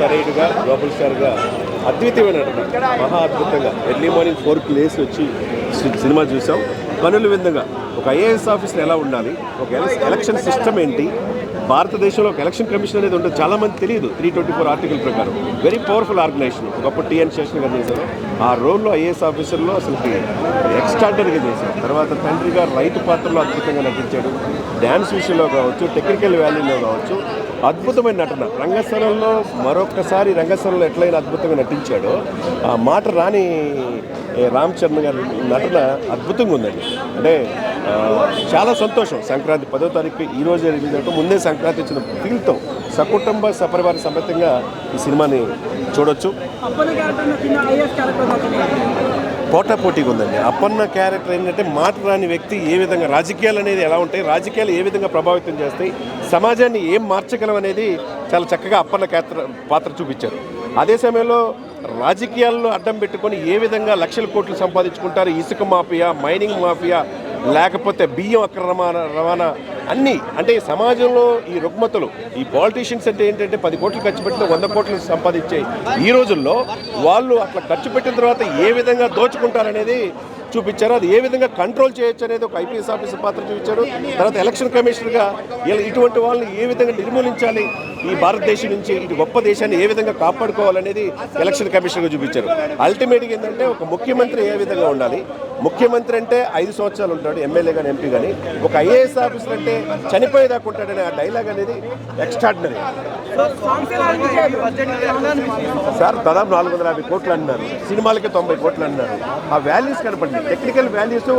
తనయుడుగా global స్టార్గా అద్వితీయమైన నటన, మహా అద్భుతంగా ఎర్లీ మార్నింగ్ 4కి లేసి వచ్చి సినిమా చూసాం. కనుల విందుగా ఒక ఐఏఎస్ ఆఫీసర్ ఎలా ఉండాలి, ఒక ఎలక్షన్ సిస్టమ్ ఏంటి, భారతదేశంలో ఒక ఎలక్షన్ కమిషన్ అనేది ఉంటుంది, చాలామంది తెలియదు. 324 ఆర్టికల్ ప్రకారం వెరీ పవర్ఫుల్ ఆర్గనైజేషన్. ఒకప్పుడు టిఎన్ శేషన్ గారు చేశారు. ఆ రోల్లో ఐఏఎస్ ఆఫీసర్లో అసలుకి ఎక్స్ట్రాడనరీగా చేశారు. తర్వాత తండ్రి గారు రైతు పాత్రలో అద్భుతంగా నటించాడు. డ్యాన్స్ విషయంలో కావచ్చు, టెక్నికల్ వాల్యూలో కావచ్చు, అద్భుతమైన నటన. రంగస్థలంలో మరొకసారి రంగస్థలంలో ఎట్లయినా అద్భుతంగా నటించాడో, ఆ మాట రాని రామ్ చరణ్ గారి నటన అద్భుతంగా ఉందండి. అంటే చాలా సంతోషం. సంక్రాంతి 10వ తారీఖు ఈ రోజే రిలీజ్ అవటం, ముందే సంక్రాంతి వచ్చిన ఫీల్తో సకుటుంబ సపరివార సమేతంగా ఈ సినిమాని చూడొచ్చు. పోటాపోటీగా ఉందండి. అప్పన్న క్యారెక్టర్ ఏంటంటే మాట రాని వ్యక్తి ఏ విధంగా, రాజకీయాలు అనేది ఎలా ఉంటాయి, రాజకీయాలు ఏ విధంగా ప్రభావితం చేస్తాయి, సమాజాన్ని ఏం మార్చగలం అనేది చాలా చక్కగా అప్పన్న పాత్ర చూపించారు. అదే సమయంలో రాజకీయాల్లో అడ్డం పెట్టుకొని ఏ విధంగా లక్షల కోట్లు సంపాదించుకుంటారు, ఇసుక మాఫియా, మైనింగ్ మాఫియా, లేకపోతే బియ్యం అక్రమ రవాణా, అన్నీ అంటే సమాజంలో ఈ రుగ్మతలు. ఈ పాలిటీషియన్స్ అంటే ఏంటంటే 10 కోట్లు ఖర్చు పెట్టిన 100 కోట్లు సంపాదించే ఈ రోజుల్లో వాళ్ళు అట్లా ఖర్చు పెట్టిన తర్వాత ఏ విధంగా దోచుకుంటారనేది చూపించారు. అది ఏ విధంగా కంట్రోల్ చేయొచ్చు అనేది ఒక ఐపీఎస్ ఆఫీసర్ పాత్ర చూపించారు. తర్వాత ఎలక్షన్ కమిషనర్గా ఇటువంటి వాళ్ళని ఏ విధంగా నిర్మూలించాలి, ఈ భారతదేశం నుంచి ఇటు గొప్ప దేశాన్ని ఏ విధంగా కాపాడుకోవాలనేది ఎలక్షన్ కమిషనర్గా చూపించారు. అల్టిమేట్గా ఏంటంటే ఒక ముఖ్యమంత్రి ఏ విధంగా ఉండాలి, ముఖ్యమంత్రి అంటే 5 సంవత్సరాలు ఉంటాడు, ఎమ్మెల్యే కానీ ఎంపీ కానీ, ఒక ఐఏఎస్ ఆఫీసర్ అంటే చనిపోయేదాకా ఉంటాడనే ఆ డైలాగ్ అనేది ఎక్స్ట్రాడినరీ. సార్ దాదాపు 450 కోట్లు అన్నారు, సినిమాలకి 90 కోట్లు అన్నారు. ఆ వాల్యూస్ కనపడింది, టెక్నికల్ వాల్యూస్.